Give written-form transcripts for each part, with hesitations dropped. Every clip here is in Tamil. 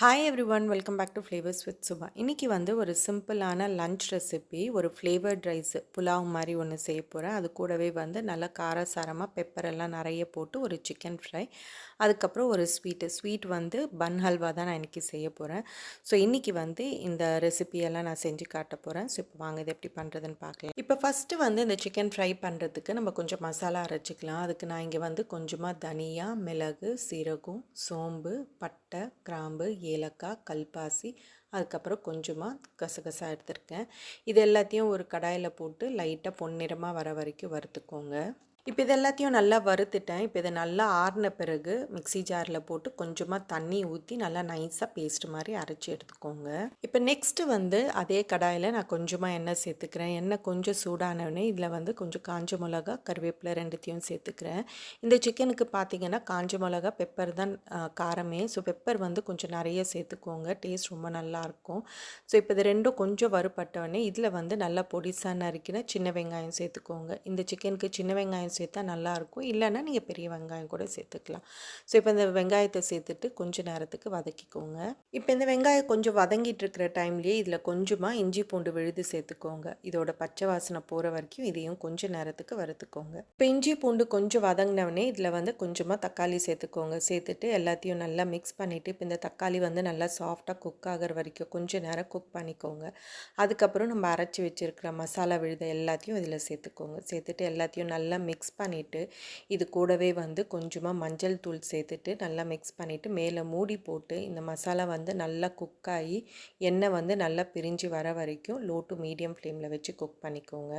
Hi everyone, welcome back to flavours with Subha. இன்றைக்கி வந்து ஒரு சிம்பிளான லன்ச் ரெசிபி, ஒரு ஃப்ளேவர்ட் ரைஸ் புலாவ் மாதிரி ஒன்று செய்ய போகிறேன். அது கூடவே வந்து நல்லா காரசாரமாக பெப்பர் எல்லாம் நிறைய போட்டு ஒரு சிக்கன் ஃப்ரை, அதுக்கப்புறம் ஒரு ஸ்வீட் வந்து பன் ஹல்வா தான் நான் இன்றைக்கி செய்ய போகிறேன். ஸோ இன்றைக்கி வந்து இந்த ரெசிபியெல்லாம் நான் செஞ்சு காட்ட போகிறேன். ஸோ இப்போ வாங்க இது எப்படி பண்ணுறதுன்னு பார்க்கலாம். இப்போ ஃபஸ்ட்டு வந்து இந்த சிக்கன் ஃப்ரை பண்ணுறதுக்கு நம்ம கொஞ்சம் மசாலா அரைச்சிக்கலாம். அதுக்கு நான் இங்கே வந்து கொஞ்சமாக தனியா, மிளகு, சீரகம், சோம்பு, பட்டை, கிராம்பு, ஏலக்காய், கல்பாசி, அதுக்கப்புறம் கொஞ்சமாக கசகசா எடுத்திருக்கேன். இது எல்லாத்தையும் ஒரு கடாயில் போட்டு லைட்டாக பொன்னிறமாக வர வரைக்கும் வறுத்துக்கோங்க. இப்போ இது எல்லாத்தையும் நல்லா வறுத்துட்டேன். இப்போ இதை நல்லா ஆறின பிறகு மிக்ஸி ஜாரில் போட்டு கொஞ்சமாக தண்ணி ஊற்றி நல்லா நைஸாக பேஸ்ட் மாதிரி அரைச்சி எடுத்துக்கோங்க. இப்போ நெக்ஸ்ட்டு வந்து அதே கடாயில் நான் கொஞ்சமாக எண்ணெய் சேர்த்துக்கிறேன். எண்ணெய் கொஞ்சம் சூடானவுடனே இதில் வந்து கொஞ்சம் காஞ்ச மிளகா, கருவேப்பிலை ரெண்டுத்தையும் சேர்த்துக்கிறேன். இந்த சிக்கனுக்கு பார்த்தீங்கன்னா காஞ்ச மிளகா, பெப்பர் தான் காரமே. ஸோ பெப்பர் வந்து கொஞ்சம் நிறைய சேர்த்துக்கோங்க, டேஸ்ட் ரொம்ப நல்லாயிருக்கும். ஸோ இப்போ இது ரெண்டும் கொஞ்சம் வறுபட்டவுடனே இதில் வந்து நல்லா பொடிசாக நறுக்கின சின்ன வெங்காயம் சேர்த்துக்கோங்க. இந்த சிக்கனுக்கு சின்ன வெங்காயம் சேர்த்தா நல்லாயிருக்கும், இல்லைன்னா நீங்கள் பெரிய வெங்காயம் கூட சேர்த்துக்கலாம். ஸோ இப்போ இந்த வெங்காயத்தை சேர்த்துட்டு கொஞ்சம் நேரத்துக்கு வதக்கிக்கோங்க. இப்போ இந்த வெங்காயம் கொஞ்சம் வதங்கிட்டு இருக்கிற டைம்லேயே இதில் கொஞ்சமாக இஞ்சி பூண்டு விழுது சேர்த்துக்கோங்க. இதோட பச்சை வாசனை போகிற வரைக்கும் இதையும் கொஞ்சம் நேரத்துக்கு வறுத்துக்கோங்க. இப்போ இஞ்சி பூண்டு கொஞ்சம் வதங்கினவுடனே இதில் வந்து கொஞ்சமாக தக்காளி சேர்த்துக்கோங்க. சேர்த்துட்டு எல்லாத்தையும் நல்லா மிக்ஸ் பண்ணிவிட்டு இப்போ இந்த தக்காளி வந்து நல்லா சாஃப்டாக குக் ஆகிற வரைக்கும் கொஞ்சம் நேரம் குக் பண்ணிக்கோங்க. அதுக்கப்புறம் நம்ம அரைச்சி வச்சுருக்கிற மசாலா விழுதை எல்லாத்தையும் இதில் சேர்த்துக்கோங்க. சேர்த்துட்டு எல்லாத்தையும் நல்லா மிக்ஸ் பண்ணிவிட்டு இது கூடவே வந்து கொஞ்சமாக மஞ்சள் தூள் சேர்த்துட்டு நல்லா மிக்ஸ் பண்ணிவிட்டு மேலே மூடி போட்டு இந்த மசாலா வந்து நல்லா குக் ஆகி எண்ணெய் வந்து நல்லா பிரிஞ்சு வர வரைக்கும் லோ டு மீடியம் ஃப்ளேமில் வச்சு குக் பண்ணிக்கோங்க.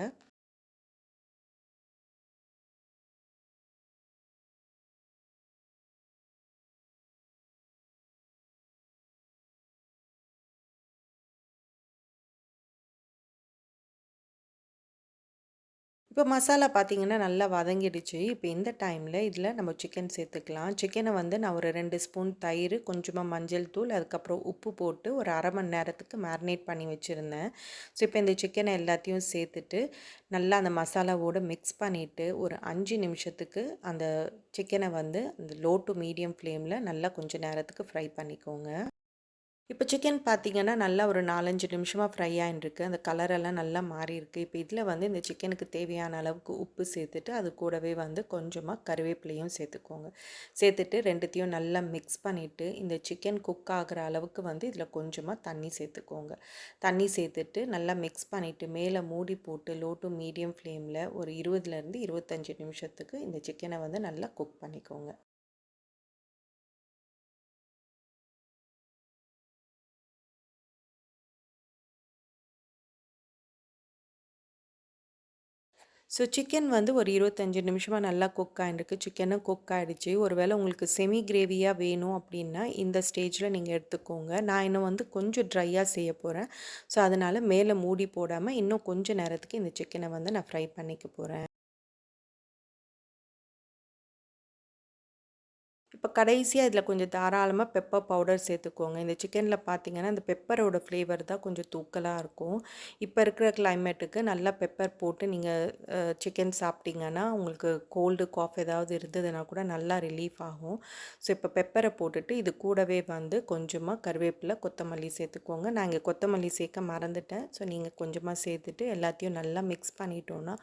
இப்போ மசாலா பார்த்திங்கன்னா நல்லா வதங்கிடுச்சு. இப்போ இந்த டைமில் இதில் நம்ம சிக்கன் சேர்த்துக்கலாம். சிக்கனை வந்து நான் ஒரு 2 ஸ்பூன் தயிர், கொஞ்சமாக மஞ்சள் தூள், அதுக்கப்புறம் உப்பு போட்டு ஒரு அரை மணி நேரத்துக்கு மேரினேட் பண்ணி வச்சுருந்தேன். ஸோ இப்போ இந்த சிக்கனை எல்லாத்தையும் சேர்த்துட்டு நல்லா அந்த மசாலாவோடு மிக்ஸ் பண்ணிவிட்டு ஒரு 5 நிமிஷத்துக்கு அந்த சிக்கனை வந்து அந்த லோ டு மீடியம் ஃப்ளேமில் நல்லா கொஞ்சம் நேரத்துக்கு ஃப்ரை பண்ணிக்கோங்க. இப்போ சிக்கன் பார்த்திங்கன்னா நல்லா ஒரு 4-5 நிமிஷமாக ஃப்ரை ஆகிட்டுருக்கு. அந்த கலரெல்லாம் நல்லா மாறியிருக்கு. இப்போ இதில் வந்து இந்த சிக்கனுக்கு தேவையான அளவுக்கு உப்பு சேர்த்துட்டு அது கூடவே வந்து கொஞ்சமாக கருவேப்பிலையும் சேர்த்துக்கோங்க. சேர்த்துட்டு ரெண்டுத்தையும் நல்லா மிக்ஸ் பண்ணிவிட்டு இந்த சிக்கன் குக் ஆகிற அளவுக்கு வந்து இதில் கொஞ்சமாக தண்ணி சேர்த்துக்கோங்க. தண்ணி சேர்த்துட்டு நல்லா மிக்ஸ் பண்ணிவிட்டு மேலே மூடி போட்டு லோ டு மீடியம் ஃப்ளேமில் ஒரு 20லேருந்து 25 நிமிஷத்துக்கு இந்த சிக்கனை வந்து நல்லா குக் பண்ணிக்கோங்க. ஸோ சிக்கன் வந்து ஒரு 25 நிமிஷமாக நல்லா குக் ஆகிருக்கு. சிக்கனும் குக் ஆகிடுச்சு. ஒரு வேளை உங்களுக்கு செமி கிரேவியாக வேணும் அப்படின்னா இந்த ஸ்டேஜில் நீங்கள் எடுத்துக்கோங்க. நான் இன்னும் வந்து கொஞ்சம் ட்ரையாக செய்ய போகிறேன். ஸோ அதனால் மேலே மூடி போடாமல் இன்னும் கொஞ்சம் நேரத்துக்கு இந்த சிக்கனை வந்து நான் ஃப்ரை பண்ணிக்க போகிறேன். இப்போ கடைசியாக இதில் கொஞ்சம் தாராளமாக பெப்பர் பவுடர் சேர்த்துக்கோங்க. இந்த சிக்கனில் பார்த்தீங்கன்னா இந்த பெப்பரோட ஃப்ளேவர் தான் கொஞ்சம் தூக்கலாக இருக்கும். இப்போ இருக்கிற கிளைமேட்டுக்கு நல்லா பெப்பர் போட்டு நீங்கள் சிக்கன் சாப்பிட்டீங்கன்னா உங்களுக்கு கோல்டு காஃப் ஏதாவது இருந்ததுன்னா கூட நல்லா ரிலீஃப் ஆகும். ஸோ இப்போ பெப்பரை போட்டுட்டு இது கூடவே வந்து கொஞ்சமாக கருவேப்பிலை, கொத்தமல்லி சேர்த்துக்கோங்க. நான் இங்கே கொத்தமல்லி சேர்க்க மறந்துட்டேன். ஸோ நீங்கள் கொஞ்சமாக சேர்த்துட்டு எல்லாத்தையும் நல்லா மிக்ஸ் பண்ணிட்டோன்னா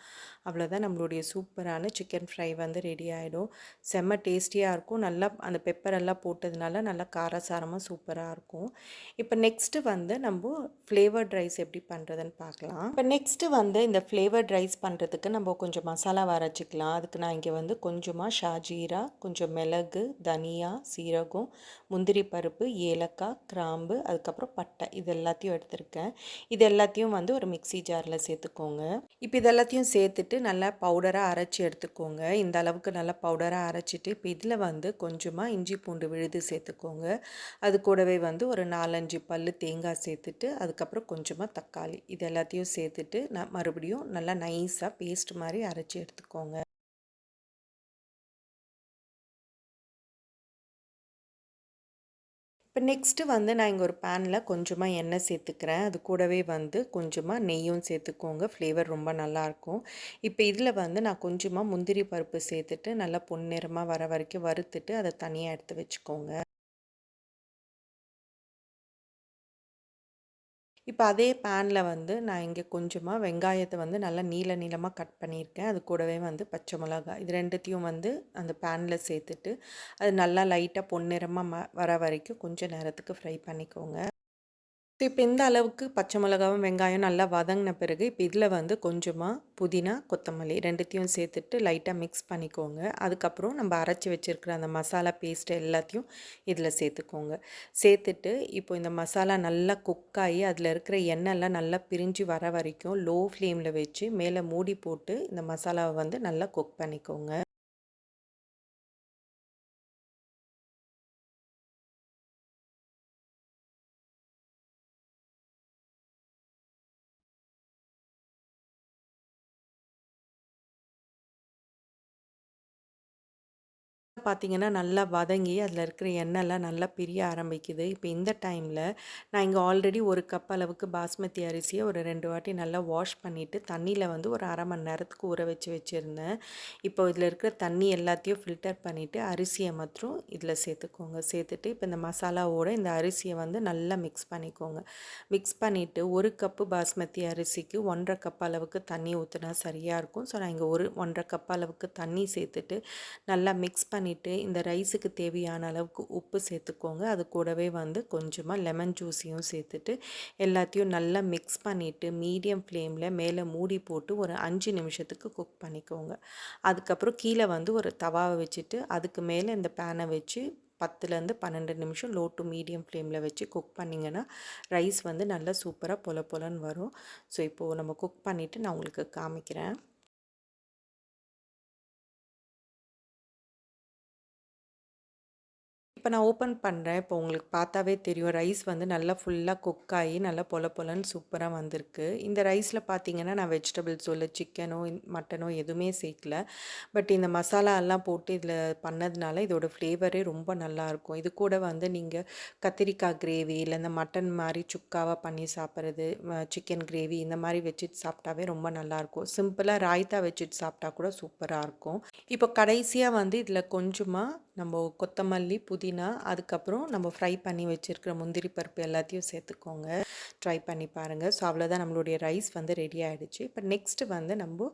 அவ்வளோதான், நம்மளுடைய சூப்பரான சிக்கன் ஃப்ரை வந்து ரெடி ஆகிடும். செம்ம டேஸ்டியாக இருக்கும். நல்லா அந்த பெப்பர் எல்லாம் போட்டதுனால நல்லா காரசாரமாக சூப்பராக இருக்கும். இப்போ நெக்ஸ்ட்டு வந்து நம்ம ஃப்ளேவர்ட் ரைஸ் எப்படி பண்ணுறதுன்னு பார்க்கலாம். இப்போ நெக்ஸ்ட்டு வந்து இந்த ஃப்ளேவர்ட் ரைஸ் பண்ணுறதுக்கு நம்ம கொஞ்சம் மசாலா அரைச்சிக்கலாம். அதுக்கு நான் இங்கே வந்து கொஞ்சமாக ஷாஜீரா, கொஞ்சம் மிளகு, தனியா, சீரகம், முந்திரி பருப்பு, ஏலக்காய், கிராம்பு, அதுக்கப்புறம் பட்டை இது எல்லாத்தையும் எடுத்திருக்கேன். இது எல்லாத்தையும் வந்து ஒரு மிக்ஸி ஜாரில் சேர்த்துக்கோங்க. இப்போ இது எல்லாத்தையும் சேர்த்துட்டு நல்லா பவுடராக அரைச்சி எடுத்துக்கோங்க. இந்த அளவுக்கு நல்லா பவுடராக அரைச்சிட்டு இப்போ இதில் வந்து கொஞ்சமாக இஞ்சி பூண்டு விழுது சேர்த்துக்கோங்க. அது கூடவே வந்து ஒரு 4-5 பல் தேங்காய் சேர்த்துட்டு அதுக்கப்புறம் கொஞ்சமாக தக்காளி இது எல்லாத்தையும் சேர்த்துட்டு நான் மறுபடியும் நல்லா நைஸாக பேஸ்ட் மாதிரி அரைச்சி எடுத்துக்கோங்க. இப்போ நெக்ஸ்ட்டு வந்து நான் இங்கே ஒரு பேனில் கொஞ்சமாக எண்ணெய் சேர்த்துக்கிறேன். அது கூடவே வந்து கொஞ்சமாக நெய்யும் சேர்த்துக்கோங்க. ஃப்ளேவர் ரொம்ப நல்லாயிருக்கும். இப்போ இதில் வந்து நான் கொஞ்சமாக முந்திரி பருப்பு சேர்த்துட்டு நல்லா பொன்னிறமாக வர வரைக்கும் வறுத்துட்டு அதை தனியாக எடுத்து வச்சுக்கோங்க. இப்போ அதே பேனில் வந்து நான் இங்கே கொஞ்சமாக வெங்காயத்தை வந்து நல்லா நீள நீளமாக கட் பண்ணியிருக்கேன். அது கூடவே வந்து பச்சை மிளகாய் இது ரெண்டுத்தையும் வந்து அந்த பேனில் சேர்த்துட்டு அது நல்லா லைட்டாக பொன்னிறமாக வர வரைக்கும் கொஞ்சம் நேரத்துக்கு ஃப்ரை பண்ணிக்கோங்க. இப்போ இந்த அளவுக்கு பச்சை மிளகாவும் வெங்காயம் நல்லா வதங்கின பிறகு இப்போ இதில் வந்து கொஞ்சமாக புதினா கொத்தமல்லி ரெண்டுத்தையும் சேர்த்துட்டு லைட்டாக மிக்ஸ் பண்ணிக்கோங்க. அதுக்கப்புறம் நம்ம அரைச்சி வச்சுருக்கிற அந்த மசாலா பேஸ்ட்டு எல்லாத்தையும் இதில் சேர்த்துக்கோங்க. சேர்த்துட்டு இப்போ இந்த மசாலா நல்லா குக் ஆகி அதில் இருக்கிற எண்ணெய்லாம் நல்லா பிரிஞ்சு வர வரைக்கும் லோ ஃப்ளேமில் வச்சு மேலே மூடி போட்டு இந்த மசாலாவை வந்து நல்லா குக் பண்ணிக்கோங்க. பார்த்தீங்கன்னா நல்லா வதங்கி அதில் இருக்கிற எண்ணெய்லாம் நல்லா பிரிய ஆரம்பிக்குது. இப்போ இந்த டைமில் நான் இங்கே ஆல்ரெடி 1 கப் அளவுக்கு பாஸ்மதி அரிசியை ஒரு 2 வாட்டி நல்லா வாஷ் பண்ணிவிட்டு தண்ணியில் வந்து ஒரு 1/2 மணி நேரத்துக்கு ஊற வச்சுருந்தேன். இப்போ இதில் இருக்கிற தண்ணி எல்லாத்தையும் ஃபில்டர் பண்ணிவிட்டு அரிசியை மாத்திரம் இதில் சேர்த்துக்கோங்க. சேர்த்துட்டு இப்போ இந்த மசாலாவோட இந்த அரிசியை வந்து நல்லா மிக்ஸ் பண்ணிக்கோங்க. மிக்ஸ் பண்ணிவிட்டு 1 கப்பு பாஸ்மதி அரிசிக்கு 1 1/2 கப் அளவுக்கு தண்ணி ஊற்றினா சரியாக இருக்கும். ஸோ நான் இங்கே 1 1/2 கப் அளவுக்கு தண்ணி சேர்த்துட்டு நல்லா மிக்ஸ் பண்ணிவிட்டு இந்த ரைஸுக்கு தேவையான அளவுக்கு உப்பு சேர்த்துக்கோங்க. அது கூடவே வந்து கொஞ்சமாக லெமன் ஜூஸையும் சேர்த்துட்டு எல்லாத்தையும் நல்லா மிக்ஸ் பண்ணிவிட்டு மீடியம் ஃப்ளேமில் மேலே மூடி போட்டு ஒரு 5 நிமிஷத்துக்கு குக் பண்ணிக்கோங்க. அதுக்கப்புறம் கீழே வந்து ஒரு தவாவை வச்சுட்டு அதுக்கு மேலே இந்த பேனை வச்சு 10லேருந்து 12 நிமிஷம் லோ டு மீடியம் ஃப்ளேமில் வச்சு குக் பண்ணிங்கன்னா ரைஸ் வந்து நல்லா சூப்பராக பொல பொலன்னு வரும். ஸோ இப்போது நம்ம குக் பண்ணிவிட்டு நான் உங்களுக்கு காமிக்கிறேன். இப்போ நான் ஓப்பன் பண்ணுறேன். இப்போ உங்களுக்கு பார்த்தாவே தெரியும் ரைஸ் வந்து நல்லா ஃபுல்லாக குக் ஆகி நல்லா பொல பொலன்னு சூப்பராக வந்திருக்கு. இந்த ரைஸில் பார்த்தீங்கன்னா நான் வெஜிடபிள்ஸோ இல்லை சிக்கனோ மட்டனோ எதுவுமே சேர்க்கல. பட் இந்த மசாலா எல்லாம் போட்டு இதில் பண்ணதுனால இதோட ஃப்ளேவரே ரொம்ப நல்லாயிருக்கும். இது கூட வந்து நீங்கள் கத்திரிக்காய் கிரேவி இல்லை இந்த மட்டன் மாதிரி சுக்காவாக பண்ணி சாப்பிட்றது, சிக்கன் கிரேவி இந்த மாதிரி வச்சுட்டு சாப்பிட்டாவே ரொம்ப நல்லாயிருக்கும். சிம்பிளாக ராய்த்தா வச்சுட்டு சாப்பிட்டா கூட சூப்பராக இருக்கும். இப்போ கடைசியாக வந்து இதில் கொஞ்சமாக நம்ம கொத்தமல்லி புதினா அதுக்கப்புறம் நம்ம ஃப்ரை பண்ணி வச்சுருக்கிற முந்திரி பருப்பு எல்லாத்தையும் சேர்த்துக்கோங்க. ட்ரை பண்ணி பாருங்கள். ஸோ அவ்வளோதான், நம்மளுடைய ரைஸ் வந்து ரெடி ஆகிடுச்சு. இப்போ நெக்ஸ்ட்டு வந்து நம்ம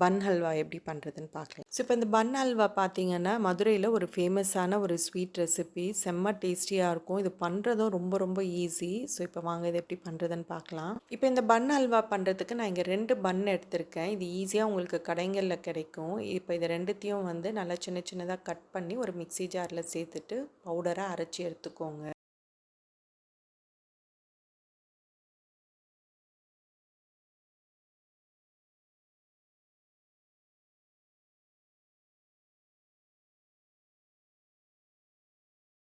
பன் ஹல்வா எப்படி பண்ணுறதுன்னு பார்க்கலாம். ஸோ இப்போ இந்த பன் ஹல்வா பார்த்தீங்கன்னா மதுரையில் ஒரு ஃபேமஸான ஒரு ஸ்வீட் ரெசிபி, செம்ம டேஸ்டியாக இருக்கும். இது பண்ணுறதும் ரொம்ப ரொம்ப ஈஸி. ஸோ இப்போ வாங்க இதை எப்படி பண்ணுறதுன்னு பார்க்கலாம். இப்போ இந்த பன் ஹல்வா பண்ணுறதுக்கு நான் இங்கே 2 பன் எடுத்திருக்கேன். இது ஈஸியாக உங்களுக்கு கடைகளில் கிடைக்கும். இப்போ இது ரெண்டுத்தையும் வந்து நல்லா சின்ன சின்னதாக கட் பண்ணி ஒரு மிக்ஸி ஜாரில் சேர்த்துட்டு பவுடராக அரைச்சி எடுத்துக்கோங்க.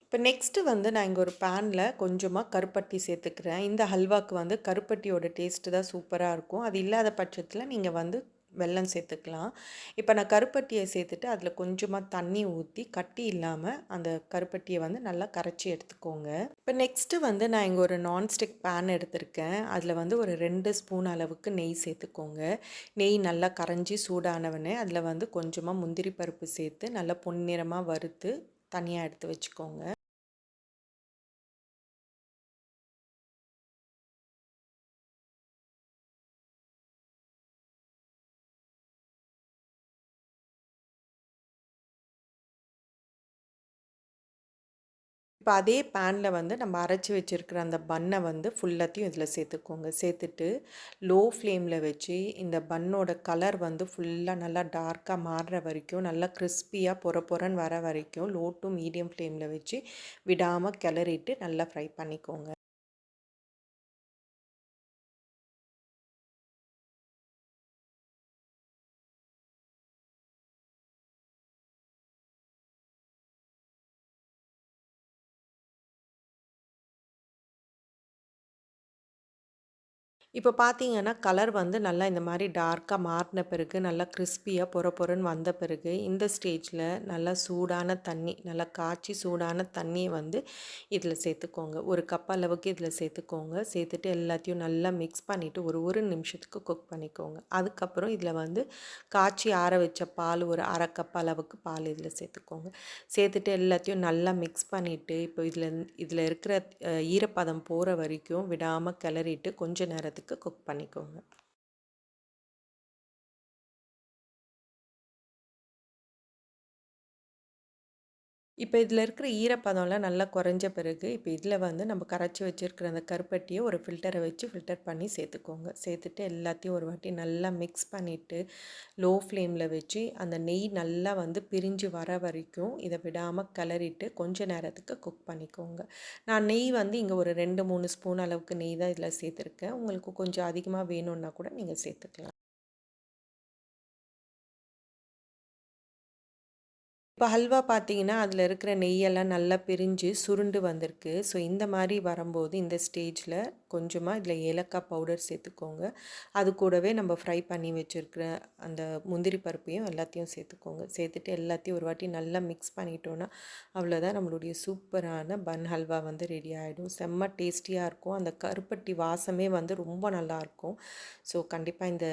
இப்போ நெக்ஸ்ட்டு வந்து நான் இங்கே ஒரு பேனில் கொஞ்சமாக கருப்பட்டி சேர்த்துக்கிறேன். இந்த ஹல்வாக்கு வந்து கருப்பட்டியோட டேஸ்ட்டு தான் சூப்பராக இருக்கும். அது இல்லாத பட்சத்தில் நீங்கள் வந்து வெல்லம் சேர்த்துக்கலாம். இப்போ நான் கருப்பட்டியை சேர்த்துட்டு அதில் கொஞ்சமாக தண்ணி ஊற்றி கட்டி இல்லாமல் அந்த கருப்பட்டியை வந்து நல்லா கரைச்சி எடுத்துக்கோங்க. இப்போ நெக்ஸ்ட்டு வந்து நான் இங்கே ஒரு நான்ஸ்டிக் பேன் எடுத்திருக்கேன். அதில் வந்து ஒரு 2 ஸ்பூன் அளவுக்கு நெய் சேர்த்துக்கோங்க. நெய் நல்லா கரைஞ்சி சூடானவொடனே அதில் வந்து கொஞ்சமாக முந்திரி பருப்பு சேர்த்து நல்லா பொன்னிறமாக வறுத்து தனியாக எடுத்து வச்சுக்கோங்க. இப்போ அதே பேனில் வந்து நம்ம அரைச்சி வச்சுருக்கிற அந்த பன்னை வந்து ஃபுல்லாத்தையும் இதில் சேர்த்துக்கோங்க. சேர்த்துட்டு லோ ஃப்ளேமில் வச்சு இந்த பன்னோட கலர் வந்து ஃபுல்லாக நல்லா டார்க்காக மாறுற வரைக்கும் நல்லா கிறிஸ்பியாக பொற பொறன்னு வர வரைக்கும் லோ டு மீடியம் ஃப்ளேமில் வச்சு விடாமல் கிளறிட்டு நல்லா ஃப்ரை பண்ணிக்கோங்க. இப்போ பார்த்தீங்கன்னா, கலர் வந்து நல்லா இந்த மாரி டார்க்கா மாறுன பிறகு, நல்லா கிரிஸ்பியா பொர பொரன்னு வந்த பிறகு, இந்த ஸ்டேஜ்ல நல்லா சூடான தண்ணி, நல்லா காய்ச்சி சூடான தண்ணிய வந்து இதில சேர்த்துக்கோங்க. 1 கப் அளவுக்கு இதில சேர்த்துக்கோங்க. சேர்த்துட்டு எல்லாத்தையும் நல்லா மிக்ஸ் பண்ணிவிட்டு ஒரு நிமிஷத்துக்கு குக் பண்ணிக்கோங்க. அதுக்கப்புறம் இதில வந்து காய்ச்சி ஆற வச்ச பால் ஒரு 1/2 கப் அளவுக்கு பால் இதில சேர்த்துக்கோங்க. சேர்த்துட்டு எல்லாத்தையும் நல்லா மிக்ஸ் பண்ணிவிட்டு, இப்போ இதில இருக்கிற ஈரப்பதம் போற வரைக்கும் விடாம கிளறிட்டு கொஞ்ச நேரத்துக்கு குக் பண்ணிக்கோங்க. இப்போ இதில இருக்கிற ஈரப்பதம்லாம் நல்லா குறைஞ்ச பிறகு, இப்போ இதில வந்து நம்ம கரைச்சி வச்சிருக்கிற அந்த கருப்பட்டிய ஒரு ஃபில்டரை வச்சு ஃபில்டர் பண்ணி சேர்த்துக்கோங்க. சேர்த்துட்டு எல்லாத்தையும் ஒரு வாட்டி நல்லா மிக்ஸ் பண்ணிவிட்டு, லோ ஃப்ளேமில் வச்சு அந்த நெய் நல்லா வந்து பிரிஞ்சு வர வரைக்கும் இதை விடாமல் கிளறிட்டு கொஞ்ச நேரத்துக்கு குக் பண்ணிக்கோங்க. நான் நெய் வந்து இங்கே ஒரு 2, 3 ஸ்பூன் அளவுக்கு நெய் தான் இதில் சேர்த்துருக்கேன். உங்களுக்கு கொஞ்சம் அதிகமாக வேணும்னா கூட நீங்கள் சேர்த்துக்கலாம். இப்போ ஹல்வா பார்த்தீங்கன்னா, அதில இருக்கிற நெய்யெல்லாம் நல்லா பிரிஞ்சு சுருண்டு வந்திருக்கு. ஸோ இந்த மாரி வரும்போது இந்த ஸ்டேஜில கொஞ்சமா இதில ஏலக்காய் பவுடர் சேர்த்துக்கோங்க. அது கூடவே நம்ம ஃப்ரை பண்ணி வச்சிருக்கிற அந்த முந்திரி பருப்பையும் எல்லாத்தையும் சேர்த்துக்கோங்க. சேர்த்துட்டு எல்லாத்தையும் ஒரு வாட்டி நல்லா மிக்ஸ் பண்ணிட்டோன்னா, அவ்வளோதான் நம்மளுடைய சூப்பரான பன் ஹல்வா வந்து ரெடி ஆகிடும். செம்ம டேஸ்டியாக இருக்கும். அந்த கருப்பட்டி வாசமே வந்து ரொம்ப நல்லாயிருக்கும். ஸோ கண்டிப்பாக இந்த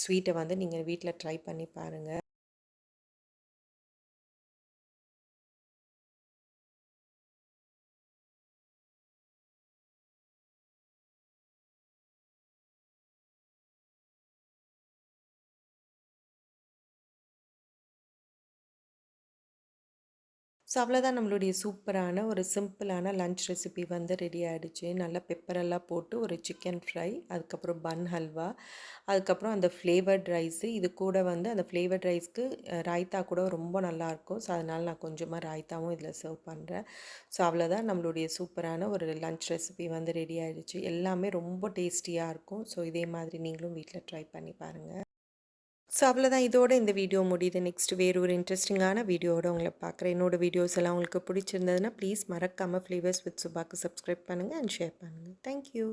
ஸ்வீட்டை வந்து நீங்கள் வீட்டில் ட்ரை பண்ணி பாருங்க. ஸோ அவ்வளோதான் நம்மளுடைய சூப்பரான ஒரு சிம்பிளான லன்ச் ரெசிபி வந்து ரெடி ஆகிடுச்சு. நல்லா பெப்பரெல்லாம் போட்டு ஒரு சிக்கன் ஃப்ரை, அதுக்கப்புறம் பன் ஹல்வா, அதுக்கப்புறம் அந்த ஃப்ளேவர்ட் ரைஸு. இது கூட வந்து அந்த ஃப்ளேவர்ட் ரைஸ்க்கு ராய்த்தா கூட ரொம்ப நல்லாயிருக்கும். ஸோ அதனால் நான் கொஞ்சமாக ராய்த்தாவும் இதில் சர்வ் பண்ணுறேன். ஸோ அவ்வளோதான் நம்மளுடைய சூப்பரான ஒரு லன்ச் ரெசிபி வந்து ரெடி ஆகிடுச்சு. எல்லாமே ரொம்ப டேஸ்டியாக இருக்கும். ஸோ இதே மாதிரி நீங்களும் வீட்டில் ட்ரை பண்ணி பாருங்கள். ஸோ அவ்வளோதான், இதோட இந்த வீடியோ முடியுது. நெக்ஸ்ட் வேறு ஒரு இன்ட்ரெஸ்டிங்கான வீடியோவோட உங்களை பார்க்குறேன். என்னோட வீடியோஸ் எல்லாம் உங்களுக்கு பிடிச்சிருந்ததுன்னா ப்ளீஸ் மறக்காமல் ஃப்ளேவர்ஸ் வித் சுபாக்கு சப்ஸ்கிரைப் பண்ணுங்கள் அண்ட் ஷேர் பண்ணுங்கள். தேங்க்யூ.